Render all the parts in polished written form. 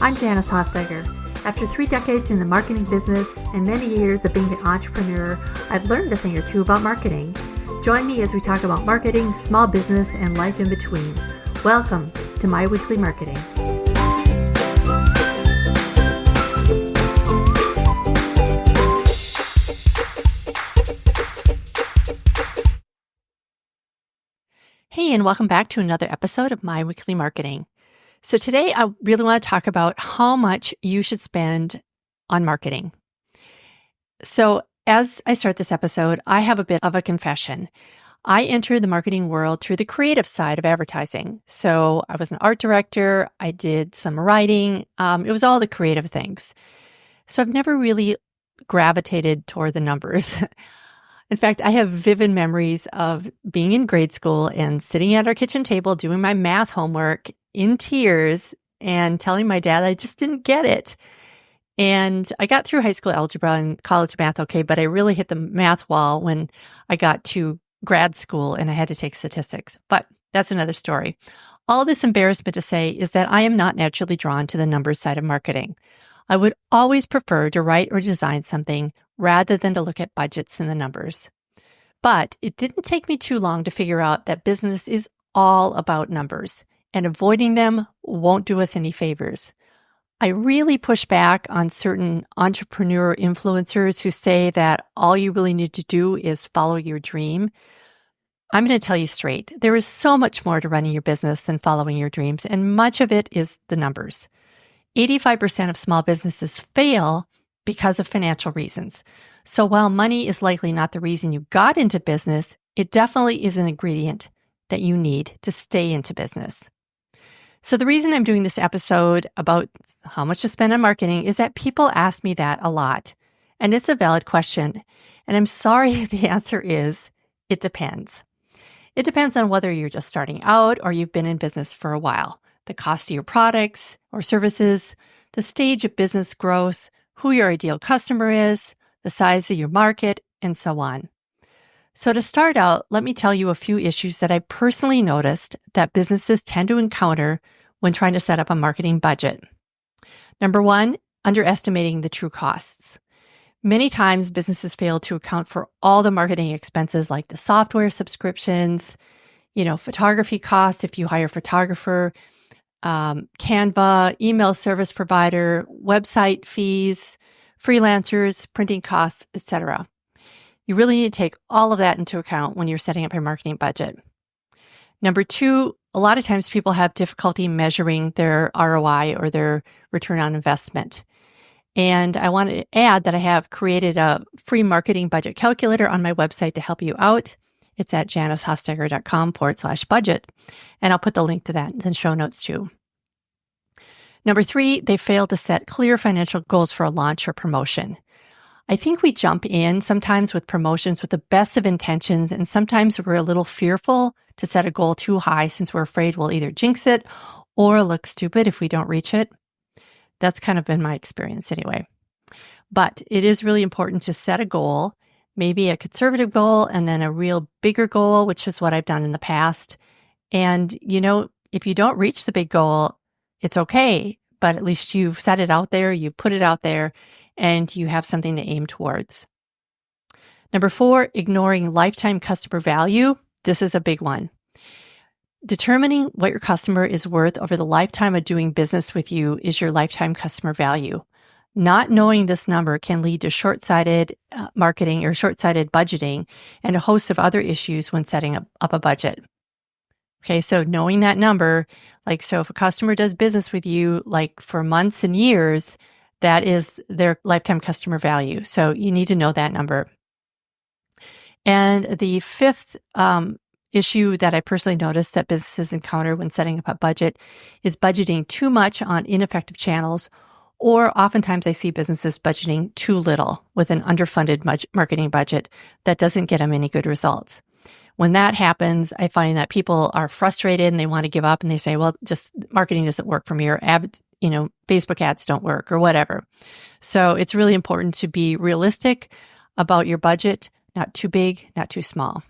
I'm Janice Hossteger. After 3 decades in the marketing business and many years of being an entrepreneur, I've learned a thing or two about marketing. Join me as we talk about marketing, small business, and life in between. Welcome to My Weekly Marketing. Hey, and welcome back to another episode of My Weekly Marketing. So today I really want to talk about how much you should spend on marketing. So as I start this episode, I have a bit of a confession. I entered the marketing world through the creative side of advertising. So I was an art director. I did some writing. It was all the creative things. So I've never really gravitated toward the numbers. In fact, I have vivid memories of being in grade school and sitting at our kitchen table doing my math homework in tears and telling my dad I just didn't get it. And I got through high school algebra and college math okay, but I really hit the math wall when I got to grad school and I had to take statistics. But that's another story. All this embarrassment to say is that I am not naturally drawn to the numbers side of marketing. I would always prefer to write or design something rather than to look at budgets and the numbers. But it didn't take me too long to figure out that business is all about numbers, and avoiding them won't do us any favors. I really push back on certain entrepreneur influencers who say that all you really need to do is follow your dream. I'm going to tell you straight, there is so much more to running your business than following your dreams, and much of it is the numbers. 85% of small businesses fail because of financial reasons. So while money is likely not the reason you got into business, it definitely is an ingredient that you need to stay into business. So the reason I'm doing this episode about how much to spend on marketing is that people ask me that a lot. And it's a valid question. And I'm sorry the answer is, it depends. It depends on whether you're just starting out or you've been in business for a while, the cost of your products or services, the stage of business growth, who your ideal customer is, the size of your market, and so on. So to start out, let me tell you a few issues that I personally noticed that businesses tend to encounter when trying to set up a marketing budget. Number one, underestimating the true costs. Many times businesses fail to account for all the marketing expenses like the software subscriptions, photography costs if you hire a photographer, Canva, email service provider, website fees, freelancers, printing costs, etc. You really need to take all of that into account when you're setting up your marketing budget. Number two, a lot of times people have difficulty measuring their ROI or their return on investment. And I want to add that I have created a free marketing budget calculator on my website to help you out. It's at janicehossteger.com/budget. And I'll put the link to that in the show notes too. Number three, they fail to set clear financial goals for a launch or promotion. I think we jump in sometimes with promotions with the best of intentions, and sometimes we're a little fearful to set a goal too high since we're afraid we'll either jinx it or look stupid if we don't reach it. That's kind of been my experience anyway. But it is really important to set a goal, maybe a conservative goal and then a real bigger goal, which is what I've done in the past. And, if you don't reach the big goal, it's okay, but at least you've set it out there, you put it out there, and you have something to aim towards. Number four, ignoring lifetime customer value. This is a big one. Determining what your customer is worth over the lifetime of doing business with you is your lifetime customer value. Not knowing this number can lead to short-sighted marketing or short-sighted budgeting and a host of other issues when setting up a budget. Okay, so knowing that number, so if a customer does business with you for months and years, that is their lifetime customer value. So you need to know that number. And the fifth issue that I personally noticed that businesses encounter when setting up a budget is budgeting too much on ineffective channels, or oftentimes I see businesses budgeting too little with an underfunded marketing budget that doesn't get them any good results. When that happens, I find that people are frustrated and they want to give up and they say, well, just marketing doesn't work for me, or Facebook ads don't work or whatever. So it's really important to be realistic about your budget, not too big, not too small.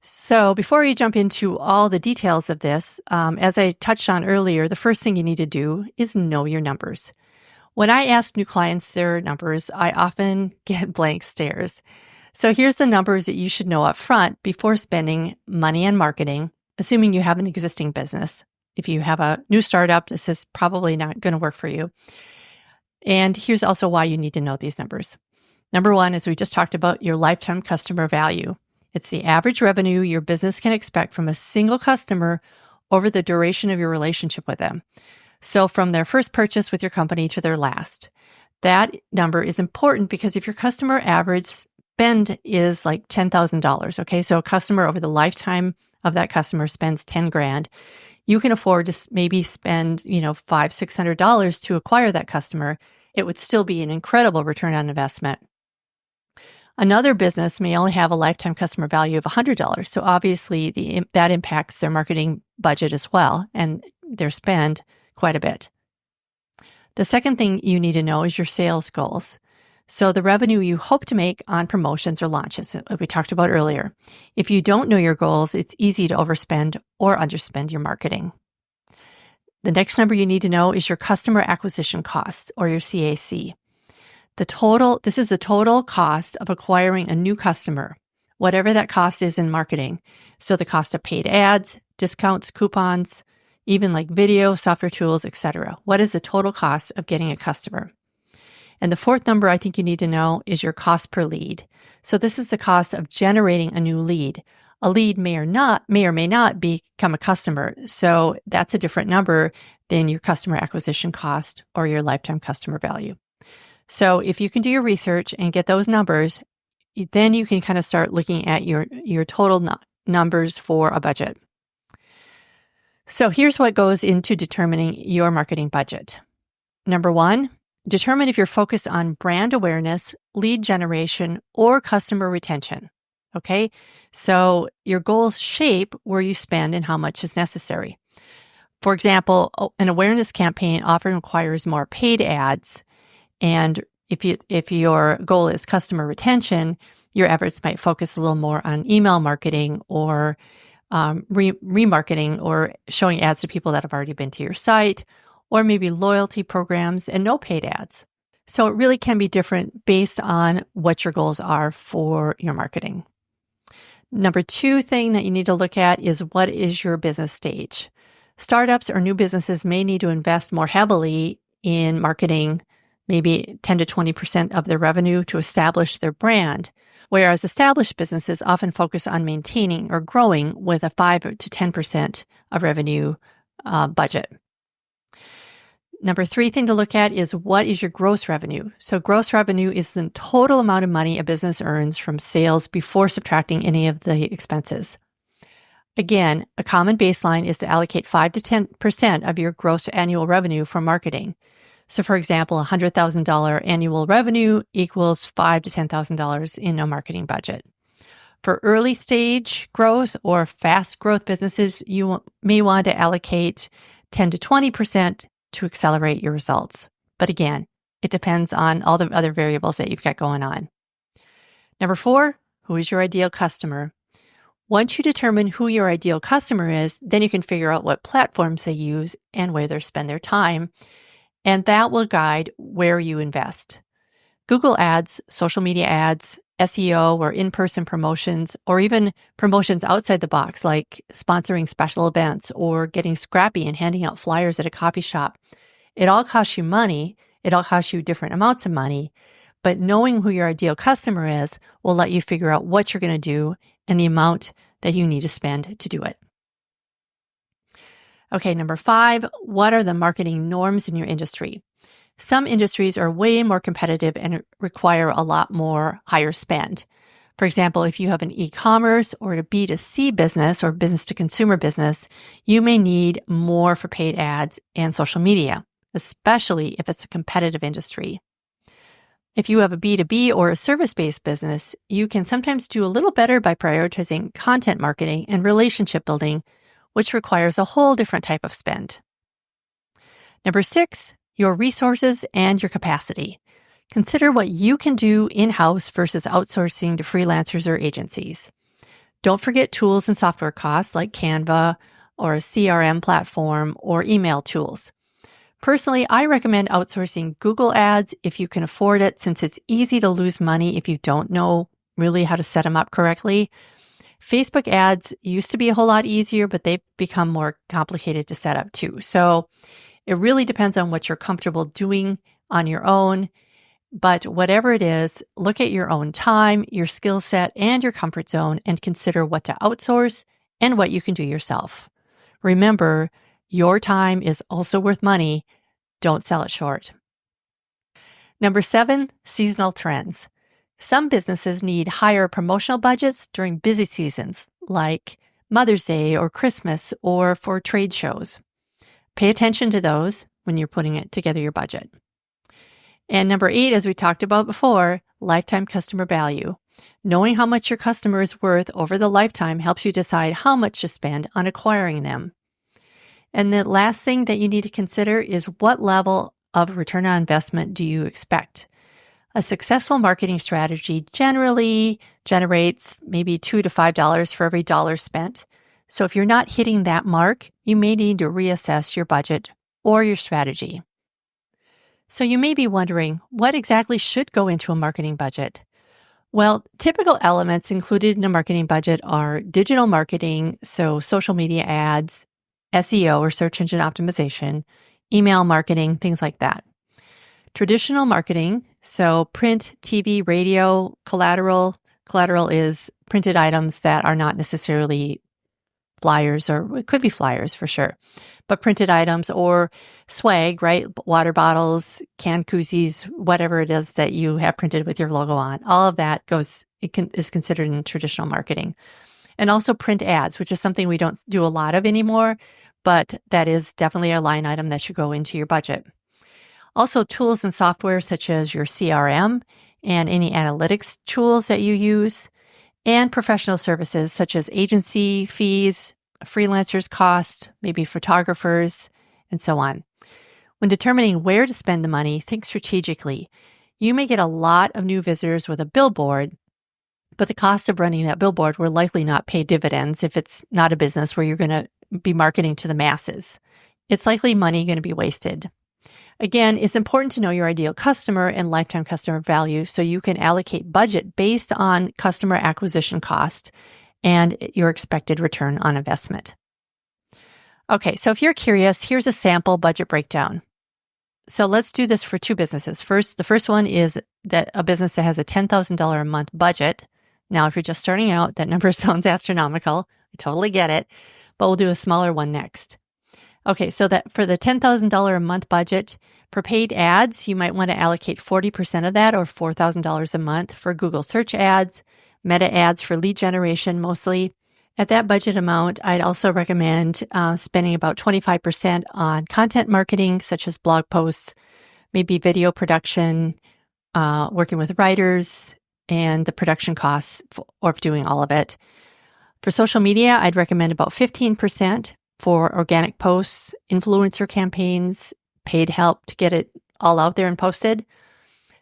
So before we jump into all the details of this, as I touched on earlier, the first thing you need to do is know your numbers. When I ask new clients their numbers, I often get blank stares. So here's the numbers that you should know up front before spending money on marketing, assuming you have an existing business. If you have a new startup, this is probably not going to work for you. And here's also why you need to know these numbers. Number one, as we just talked about, your lifetime customer value. It's the average revenue your business can expect from a single customer over the duration of your relationship with them. So from their first purchase with your company to their last. That number is important because if your customer average spend is like $10,000, okay, so a customer over the lifetime of that customer spends $10,000, you can afford to maybe spend, $500, $600 to acquire that customer. It would still be an incredible return on investment. Another business may only have a lifetime customer value of $100. So obviously that impacts their marketing budget as well and their spend quite a bit. The second thing you need to know is your sales goals. So the revenue you hope to make on promotions or launches, like we talked about earlier. If you don't know your goals, it's easy to overspend or underspend your marketing. The next number you need to know is your customer acquisition cost, or your CAC. This is the total cost of acquiring a new customer, whatever that cost is in marketing. So the cost of paid ads, discounts, coupons, even like video, software tools, etc. What is the total cost of getting a customer? And the fourth number I think you need to know is your cost per lead. So this is the cost of generating a new lead. A lead may or may not become a customer. So that's a different number than your customer acquisition cost or your lifetime customer value. So if you can do your research and get those numbers, then you can kind of start looking at your total numbers for a budget. So here's what goes into determining your marketing budget. Number one, determine if you're focused on brand awareness, lead generation, or customer retention. Okay, so your goals shape where you spend and how much is necessary. For example, an awareness campaign often requires more paid ads. And if your goal is customer retention, your efforts might focus a little more on email marketing or remarketing or showing ads to people that have already been to your site, or maybe loyalty programs and no paid ads. So it really can be different based on what your goals are for your marketing. Number two thing that you need to look at is what is your business stage? Startups or new businesses may need to invest more heavily in marketing, maybe 10 to 20% of their revenue to establish their brand, whereas established businesses often focus on maintaining or growing with a 5 to 10% of revenue budget. Number three thing to look at is what is your gross revenue? So gross revenue is the total amount of money a business earns from sales before subtracting any of the expenses. Again, a common baseline is to allocate 5 to 10% of your gross annual revenue for marketing. So for example, $100,000 annual revenue equals $5,000 to $10,000 in a marketing budget. For early stage growth or fast growth businesses, you may want to allocate 10 to 20% to accelerate your results. But again, it depends on all the other variables that you've got going on. Number four, who is your ideal customer? Once you determine who your ideal customer is, then you can figure out what platforms they use and where they spend their time. And that will guide where you invest. Google ads, social media ads, SEO or in-person promotions, or even promotions outside the box like sponsoring special events or getting scrappy and handing out flyers at a coffee shop. It all costs you money. It all costs you different amounts of money. But knowing who your ideal customer is will let you figure out what you're going to do and the amount that you need to spend to do it. Okay, number five, what are the marketing norms in your industry? Some industries are way more competitive and require a lot more higher spend. For example, if you have an e-commerce or a B2C business or business to consumer business, you may need more for paid ads and social media, especially if it's a competitive industry. If you have a B2B or a service-based business, you can sometimes do a little better by prioritizing content marketing and relationship building, which requires a whole different type of spend. Number six, your resources and your capacity. Consider what you can do in-house versus outsourcing to freelancers or agencies. Don't forget tools and software costs like Canva or a CRM platform or email tools. Personally, I recommend outsourcing Google Ads if you can afford it, since it's easy to lose money if you don't know really how to set them up correctly. Facebook ads used to be a whole lot easier, but they've become more complicated to set up too. So it really depends on what you're comfortable doing on your own. But whatever it is, look at your own time, your skill set, and your comfort zone, and consider what to outsource and what you can do yourself. Remember, your time is also worth money. Don't sell it short. Number 7, seasonal trends. Some businesses need higher promotional budgets during busy seasons, like Mother's Day or Christmas or for trade shows. Pay attention to those when you're putting it together your budget. And number 8, as we talked about before, lifetime customer value. Knowing how much your customer is worth over the lifetime helps you decide how much to spend on acquiring them. And the last thing that you need to consider is what level of return on investment do you expect? A successful marketing strategy generally generates maybe $2 to $5 for every dollar spent. So if you're not hitting that mark, you may need to reassess your budget or your strategy. So you may be wondering, what exactly should go into a marketing budget? Well, typical elements included in a marketing budget are digital marketing, so social media ads, SEO or search engine optimization, email marketing, things like that. Traditional marketing, so print, TV, radio, collateral. Collateral is printed items that are not necessarily flyers, or it could be flyers for sure, but printed items or swag, right? Water bottles, canned koozies, whatever it is that you have printed with your logo on. All of that is considered in traditional marketing. And also print ads, which is something we don't do a lot of anymore, but that is definitely a line item that should go into your budget. Also, tools and software such as your CRM and any analytics tools that you use, and professional services such as agency fees, freelancers' cost, maybe photographers, and so on. When determining where to spend the money, think strategically. You may get a lot of new visitors with a billboard, but the cost of running that billboard will likely not pay dividends if it's not a business where you're going to be marketing to the masses. It's likely money going to be wasted. Again, it's important to know your ideal customer and lifetime customer value so you can allocate budget based on customer acquisition cost and your expected return on investment. Okay, so if you're curious, here's a sample budget breakdown. So let's do this for 2 businesses. The first one is that a business that has a $10,000 a month budget. Now, if you're just starting out, that number sounds astronomical. I totally get it, but we'll do a smaller one next. Okay, so that for the $10,000 a month budget, for paid ads, you might want to allocate 40% of that, or $4,000 a month, for Google search ads, meta ads for lead generation mostly. At that budget amount, I'd also recommend spending about 25% on content marketing, such as blog posts, maybe video production, working with writers, and the production costs of doing all of it. For social media, I'd recommend about 15% for organic posts, influencer campaigns, paid help to get it all out there and posted.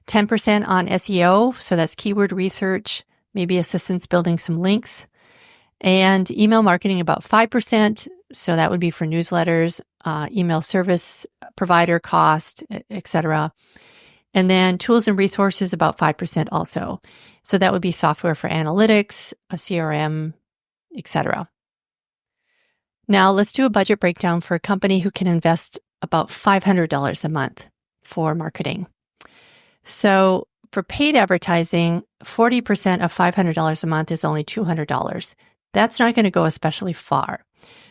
10% on SEO, so that's keyword research, maybe assistance building some links. And email marketing about 5%, so that would be for newsletters, email service provider cost, etc. And then tools and resources about 5% also. So that would be software for analytics, a CRM, etc. Now let's do a budget breakdown for a company who can invest about $500 a month for marketing. So for paid advertising, 40% of $500 a month is only $200. That's not going to go especially far.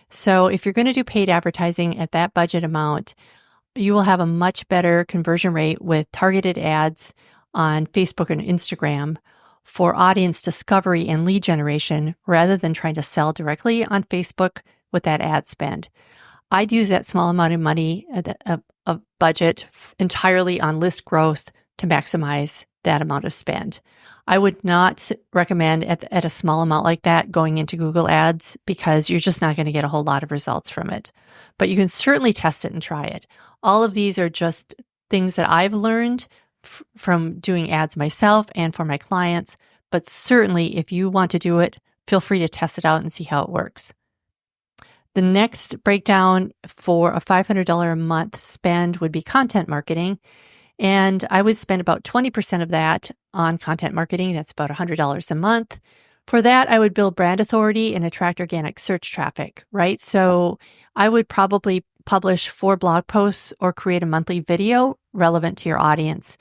So if you're going to do paid advertising at that budget amount, you will have a much better conversion rate with targeted ads on Facebook and Instagram for audience discovery and lead generation rather than trying to sell directly on Facebook with that ad spend. I'd use that small amount of money, a budget entirely on list growth to maximize that amount of spend. I would not recommend at a small amount like that going into Google Ads because you're just not going to get a whole lot of results from it. But you can certainly test it and try it. All of these are just things that I've learned from doing ads myself and for my clients. But certainly if you want to do it, feel free to test it out and see how it works. The next breakdown for a $500 a month spend would be content marketing. And I would spend about 20% of that on content marketing. That's about $100 a month. For that, I would build brand authority and attract organic search traffic, right? So I would probably publish 4 blog posts or create a monthly video relevant to your audience.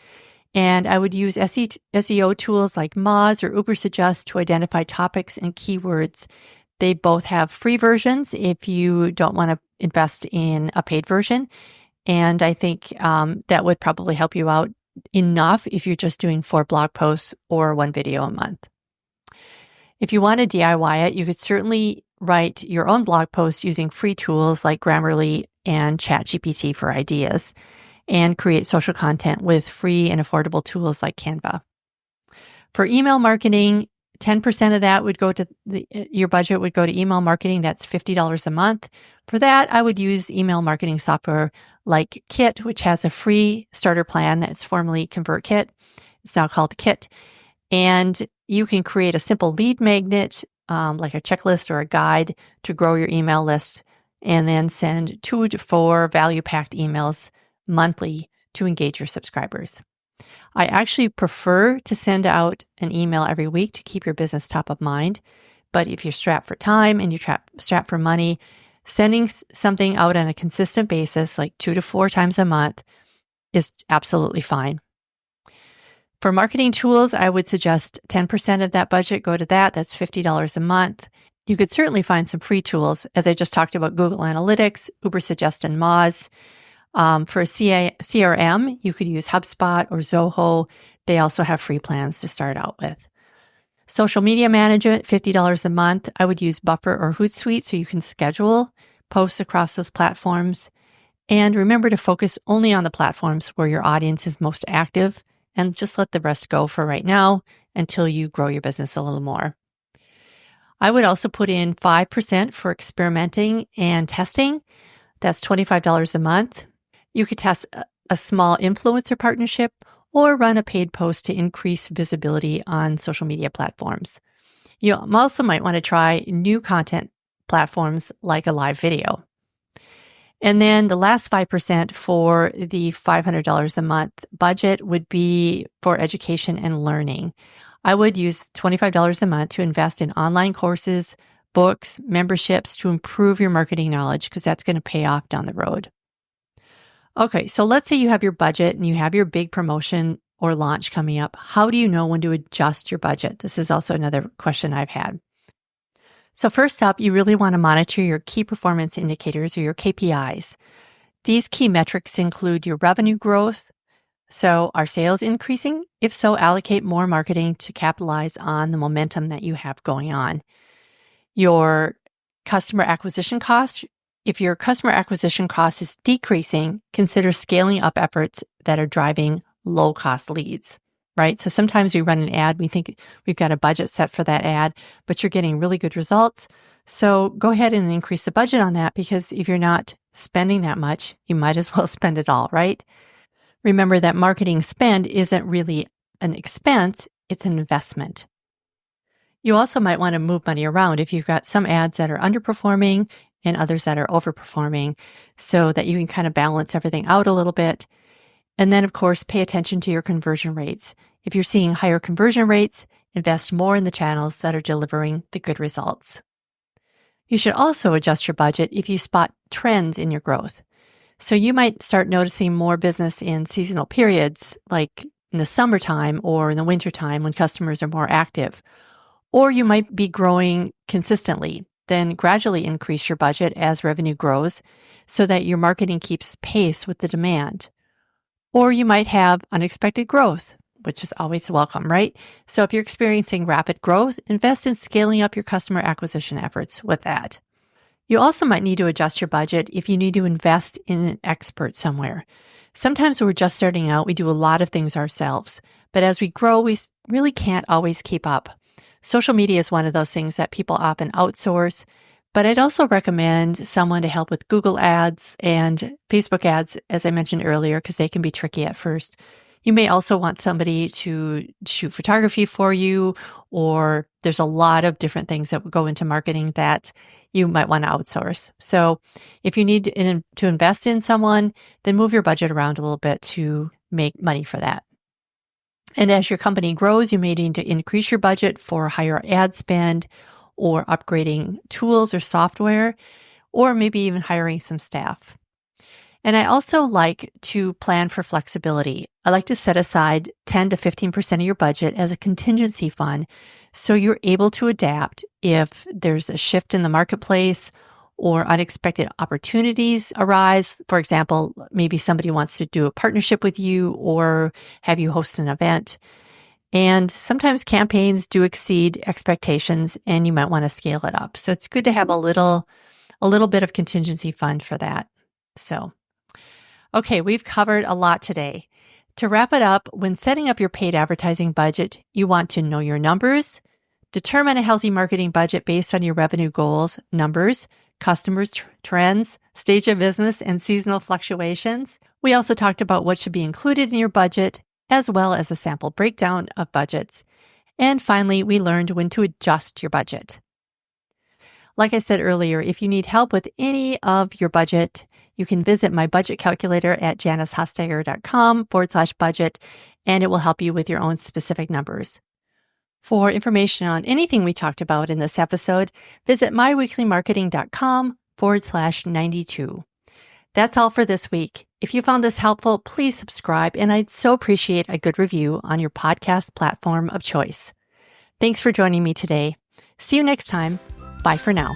And I would use SEO tools like Moz or Ubersuggest to identify topics and keywords. They both have free versions if you don't want to invest in a paid version. And I think that would probably help you out enough if you're just doing 4 blog posts or 1 video a month. If you want to DIY it, you could certainly write your own blog posts using free tools like Grammarly and ChatGPT for ideas, and create social content with free and affordable tools like Canva. For email marketing, 10% of that would go to your budget would go to email marketing. That's $50 a month. For that, I would use email marketing software like Kit, which has a free starter plan that's formerly ConvertKit. It's now called Kit. And you can create a simple lead magnet, like a checklist or a guide to grow your email list, and then send 2 to 4 value-packed emails monthly to engage your subscribers. I actually prefer to send out an email every week to keep your business top of mind. But if you're strapped for time and you're strapped for money, sending something out on a consistent basis, like 2 to 4 times a month, is absolutely fine. For marketing tools, I would suggest 10% of that budget go to that. That's $50 a month. You could certainly find some free tools, as I just talked about Google Analytics, Ubersuggest, and Moz. For a CRM, you could use HubSpot or Zoho. They also have free plans to start out with. Social media management, $50 a month. I would use Buffer or Hootsuite so you can schedule posts across those platforms. And remember to focus only on the platforms where your audience is most active, and just let the rest go for right now until you grow your business a little more. I would also put in 5% for experimenting and testing. That's $25 a month. You could test a small influencer partnership or run a paid post to increase visibility on social media platforms. You also might want to try new content platforms like a live video. And then the last 5% for the $500 a month budget would be for education and learning. I would use $25 a month to invest in online courses, books, memberships to improve your marketing knowledge, because that's going to pay off down the road. Okay, so let's say you have your budget and you have your big promotion or launch coming up. How do you know when to adjust your budget? This is also another question I've had. So first up, you really want to monitor your key performance indicators, or your KPIs. These key metrics include your revenue growth. So are sales increasing? If so, allocate more marketing to capitalize on the momentum that you have going on. Your customer acquisition cost. If your customer acquisition cost is decreasing, consider scaling up efforts that are driving low-cost leads, right? So sometimes we run an ad, we think we've got a budget set for that ad, but you're getting really good results. So go ahead and increase the budget on that, because if you're not spending that much, you might as well spend it all, right? Remember that marketing spend isn't really an expense, it's an investment. You also might want to move money around if you've got some ads that are underperforming and others that are overperforming, so that you can kind of balance everything out a little bit. And then, of course, pay attention to your conversion rates. If you're seeing higher conversion rates, invest more in the channels that are delivering the good results. You should also adjust your budget if you spot trends in your growth. So you might start noticing more business in seasonal periods, like in the summertime or in the wintertime when customers are more active. Or you might be growing consistently. Then gradually increase your budget as revenue grows so that your marketing keeps pace with the demand. Or you might have unexpected growth, which is always welcome, right? So if you're experiencing rapid growth, invest in scaling up your customer acquisition efforts with that. You also might need to adjust your budget if you need to invest in an expert somewhere. Sometimes when we're just starting out, we do a lot of things ourselves, but as we grow, we really can't always keep up. Social media is one of those things that people often outsource, but I'd also recommend someone to help with Google ads and Facebook ads, as I mentioned earlier, because they can be tricky at first. You may also want somebody to shoot photography for you, or there's a lot of different things that go into marketing that you might want to outsource. So if you need to invest in someone, then move your budget around a little bit to make money for that. And as your company grows, you may need to increase your budget for higher ad spend or upgrading tools or software, or maybe even hiring some staff. And I also like to plan for flexibility. I like to set aside 10 to 15% of your budget as a contingency fund so you're able to adapt if there's a shift in the marketplace or unexpected opportunities arise. For example, maybe somebody wants to do a partnership with you or have you host an event. And sometimes campaigns do exceed expectations and you might want to scale it up. So it's good to have a little bit of contingency fund for that. So, okay, we've covered a lot today. To wrap it up, when setting up your paid advertising budget, you want to know your numbers, determine a healthy marketing budget based on your revenue goals, numbers, customers, trends, stage of business, and seasonal fluctuations. We also talked about what should be included in your budget, as well as a sample breakdown of budgets. And finally, we learned when to adjust your budget. Like I said earlier, if you need help with any of your budget, you can visit my budget calculator at janicehosteiger.com/budget, and it will help you with your own specific numbers. For information on anything we talked about in this episode, visit myweeklymarketing.com/92. That's all for this week. If you found this helpful, please subscribe, and I'd so appreciate a good review on your podcast platform of choice. Thanks for joining me today. See you next time. Bye for now.